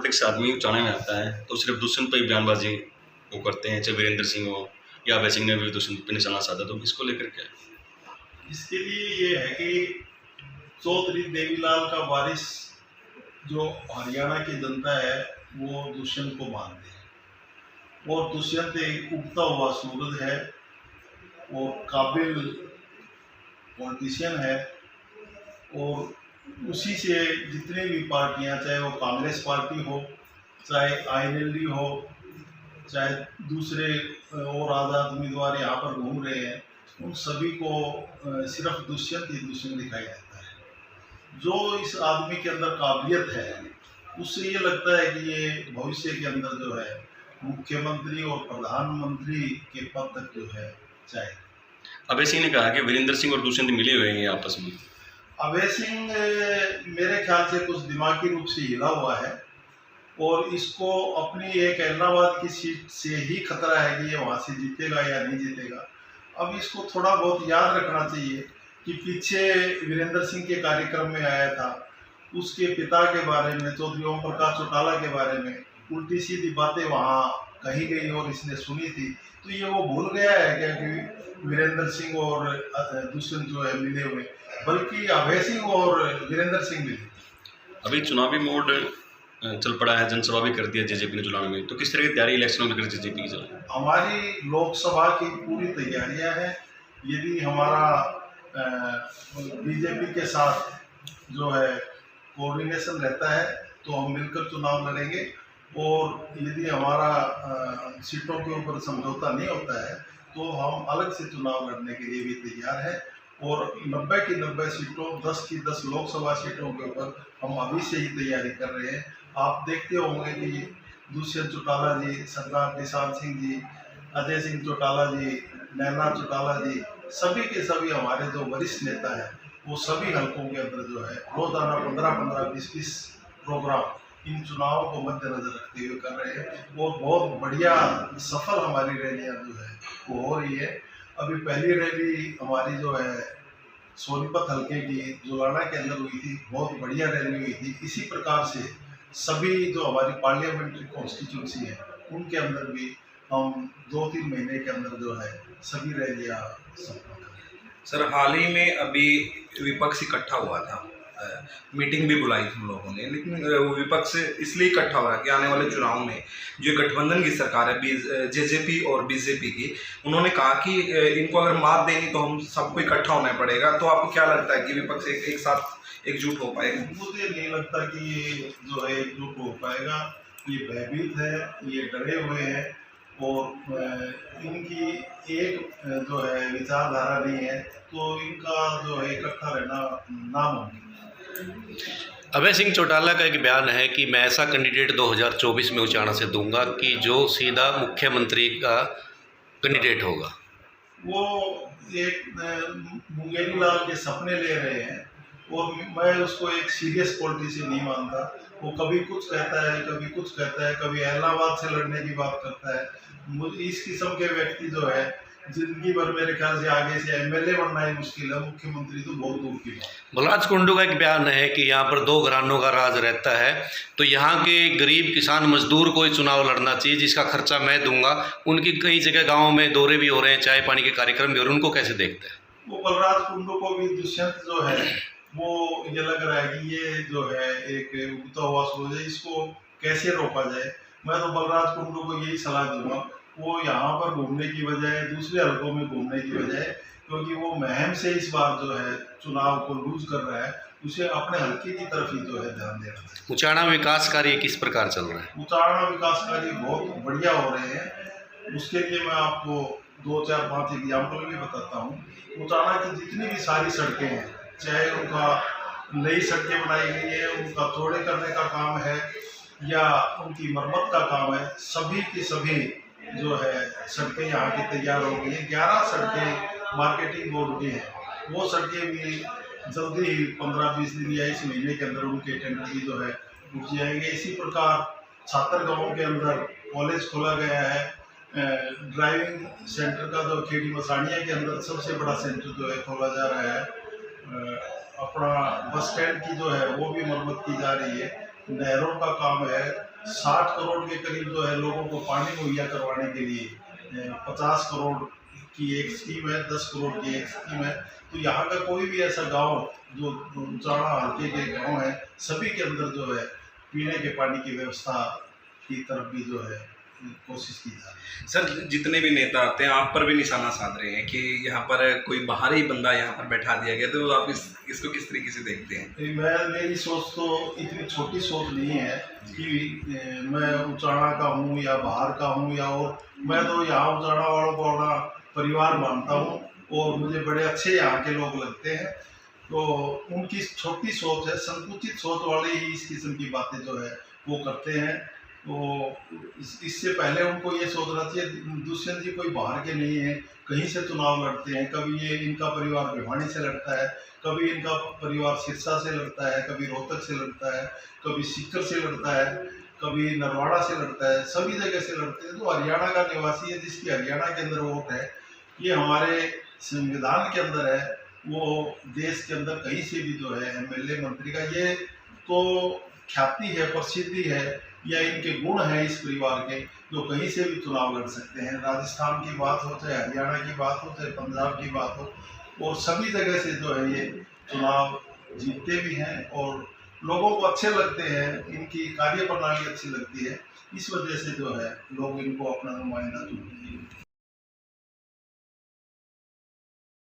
Politics आदमी उचाने में आता है तो सिर्फ दुष्यंत पर ही बयानबाजी वो करते हैं, चाहे वीरेंद्र सिंह हो या अभय सिंह ने भी दुष्यंत पे निशाना साधा, तो इसको लेकर क्या है? इसके लिए ये है कि चौधरी देवीलाल का वारिस जो हरियाणा की जनता है वो दुष्यंत को मानते हैं, और दुष्यंत एक उगता हुआ सूरज है और काबिल पॉलिटिशियन है, और उसी से जितनी भी पार्टियां, चाहे वो कांग्रेस पार्टी हो, चाहे आईएनएलडी हो, चाहे दूसरे और आज़ाद उम्मीदवार यहाँ पर घूम रहे हैं, उन सभी को सिर्फ दुष्यंत ही दुष्यंत दिखाई देता है। जो इस आदमी के अंदर काबिलियत है उससे ये लगता है कि ये भविष्य के अंदर जो है मुख्यमंत्री और प्रधानमंत्री के पद तक जो है जाए। अभय सिंह ने कहा कि वीरेंद्र सिंह और दुष्यंत मिले हुए हैं आपस में। अभय सिंह मेरे ख्याल से कुछ दिमागी रूप से हिला हुआ है, और इसको अपनी एक इलाहाबाद की सीट से ही खतरा है कि ये वहाँ से जीतेगा या नहीं जीतेगा। अब इसको थोड़ा बहुत याद रखना चाहिए कि पीछे वीरेंद्र सिंह के कार्यक्रम में आया था, उसके पिता के बारे में, चौधरी ओम प्रकाश चौटाला के बारे में उल्टी सीधी बातें वहाँ कही गई और इसने सुनी थी। तो ये वो भूल गया है क्या कि वीरेंद्र सिंह और दुष्यंत जो है मिले हुए, बल्कि अभय सिंह और वीरेंद्र सिंह मिले। अभी चुनावी मोड चल पड़ा है, जनसभा भी कर दिया जेजेपी ने जुलाना में, तो किस तरह की तैयारी इलेक्शन में लेकर जेजेपी की चल? हमारी लोकसभा की पूरी तैयारियां हैं। यदि हमारा बीजेपी के साथ जो है कोऑर्डिनेशन रहता है तो हम मिलकर चुनाव लड़ेंगे, और यदि हमारा सीटों के ऊपर समझौता नहीं होता है तो हम अलग से चुनाव लड़ने के लिए भी तैयार हैं। और 90 की 90 सीटों, 10 की 10 लोकसभा सीटों के ऊपर हम अभी से ही तैयारी कर रहे हैं। आप देखते होंगे कि दुष्यंत चौटाला जी, सरदार निशान सिंह जी, अजय सिंह चौटाला जी, नैना चौटाला जी, सभी के सभी हमारे जो वरिष्ठ नेता हैं वो सभी हलकों के अंदर जो है रोजाना 15-15, 20-20 प्रोग्राम इन चुनावों को मद्देनजर रखते हुए कर रहे हैं। और बहुत बढ़िया सफल हमारी रैलियाँ जो है वो हो रही है। अभी पहली रैली हमारी जो है सोनीपत हल्के की जुलाना के अंदर हुई थी, बहुत बढ़िया रैली हुई थी। इसी प्रकार से सभी जो हमारी पार्लियामेंट्री कॉन्स्टिट्यूंसी है उनके अंदर भी हम 2-3 महीने के अंदर जो है सभी रैलियाँ संपन्न करें। सर, हाल ही में अभी विपक्ष इकट्ठा हुआ था, मीटिंग भी बुलाई थी हम लोगों ने, लेकिन वो विपक्ष इसलिए इकट्ठा हो रहा है कि आने वाले चुनाव में जो गठबंधन की सरकार है जेजेपी और बीजेपी की, उन्होंने कहा कि इनको अगर मात देनी तो हम सबको इकट्ठा होना पड़ेगा। तो आपको क्या लगता है कि विपक्ष एक साथ एकजुट हो पाएगा? मुझे नहीं लगता कि ये जो है एकजुट हो पाएगा। ये भयभीत है, ये डरे हुए हैं, और इनकी एक जो है विचारधारा नहीं है, तो इनका जो है इकट्ठा रहना नामुमकिन है। अभय सिंह चौटाला का एक बयान है कि मैं ऐसा कैंडिडेट 2024 में उचाना से दूंगा कि जो सीधा मुख्यमंत्री का कैंडिडेट होगा। वो एक मुंगेरी लाल के सपने ले रहे हैं, और मैं उसको एक सीरियस पॉलिटिशियन नहीं मानता। वो कभी कुछ कहता है, कभी कुछ कहता है, कभी इलाहाबाद से लड़ने की बात करता है। मुझे इस किस्म के व्यक्ति जो है जिंदगी भर मेरे ख्याल से आगे से एमएलए बनना ही मुश्किल है, मुख्यमंत्री तो बहुत दूर की बात। बलराज कुंडू का एक बयान है कि यहाँ पर 2 घरानों का राज रहता है, तो यहाँ के गरीब किसान मजदूर को ही चुनाव लड़ना चाहिए, जिसका खर्चा मैं दूंगा। उनकी कई जगह गाँव में दौरे भी हो रहे हैं, चाय पानी के कार्यक्रम भी हो रहे हैं, उनको कैसे देखते हैं? वो बलराज कुंडू को भी दुष्यंत जो है वो ये लग रहा है कि ये जो है एक उगता हुआ सूरज है, इसको कैसे रोका जाए। मैं तो बलराज कुंडू को यही सलाह दूंगा, वो यहाँ पर घूमने की बजाय दूसरे हलकों में घूमने की बजाय, क्योंकि वो महम से इस बार जो है चुनाव को लूज कर रहा है, उसे अपने हल्के की तरफ ही जो है ध्यान देना चाहिए। उचाना विकास कार्य किस प्रकार चल रहा है? उचाना विकास कार्य बहुत बढ़िया हो रहे हैं। उसके लिए मैं आपको 2-4-5 एग्जाम्पल भी बताता हूँ। उचाना की जितनी भी सारी सड़कें हैं, चाहे उनका नई सड़कें बनाई गई है, उनका चौड़े करने का काम है या उनकी मरम्मत का काम है, सभी की सभी जो है सड़कें यहाँ की तैयार हो गई हैं। 11 सड़कें मार्केटिंग बोर्ड की हैं, वो सड़कें भी जल्दी ही 15-20 दिन या इस महीने के अंदर उनके टेंडर की जो है उठ जाएंगे। इसी प्रकार छात्र गाँव के अंदर कॉलेज खोला गया है। ड्राइविंग सेंटर का जो खेड़ी मसानिया के अंदर सबसे बड़ा सेंटर जो है खोला जा रहा है। अपना बस स्टैंड की जो है वो भी मरम्मत की जा रही है। नहरों का काम है, 60 करोड़ के करीब जो है लोगों को पानी मुहैया करवाने के लिए 50 करोड़ की एक स्कीम है, 10 करोड़ की एक स्कीम है। तो यहाँ का कोई भी ऐसा गांव जो उचाड़ा हल्के के गांव है, सभी के अंदर जो है पीने के पानी की व्यवस्था की तरफ भी जो है कोशिश की जा रही है। सर जितने भी नेता आते हैं आप पर भी निशाना साध रहे हैं कि यहाँ पर कोई बाहरी बंदा यहाँ पर बैठा दिया गया, तो आप इसको किस तरीके से देखते हैं? मेरी सोच तो इतनी छोटी सोच नहीं है कि मैं उचाड़ा का हूँ या बाहर का हूँ या और मैं तो यहाँ उचाड़ा वालों को अपना परिवार मानता हूँ और मुझे बड़े अच्छे यहाँ के लोग लगते हैं। तो उनकी छोटी सोच है, संकुचित सोच वाले ही इस किस्म की बातें जो है वो करते हैं। तो इससे पहले उनको ये सोचना चाहिए दुष्यंत जी कोई बाहर के नहीं है, कहीं से चुनाव लड़ते हैं। कभी ये इनका परिवार भिवानी से लड़ता है, कभी इनका परिवार सिरसा से लड़ता है, कभी रोहतक से लड़ता है, कभी सीकर से लड़ता है, कभी नरवाड़ा से लड़ता है, सभी जगह से लड़ते हैं। तो हरियाणा का निवासी है जिसकी हरियाणा के अंदर वोट है, ये हमारे संविधान के अंदर है, वो देश के अंदर कहीं से भी जो है एमएलए मंत्री का ये तो ख्याति है, प्रसिद्धि है या इनके गुण हैं इस परिवार के, जो कहीं से भी चुनाव लड़ सकते हैं। राजस्थान की बात हो, चाहे हरियाणा की बात हो, चाहे पंजाब की बात हो, और सभी जगह से जो है ये चुनाव जीतते भी हैं और लोगों को अच्छे लगते हैं, इनकी कार्य प्रणाली अच्छी लगती है। इस वजह से जो है लोग इनको अपना नुमाइंदा चुनते हैं।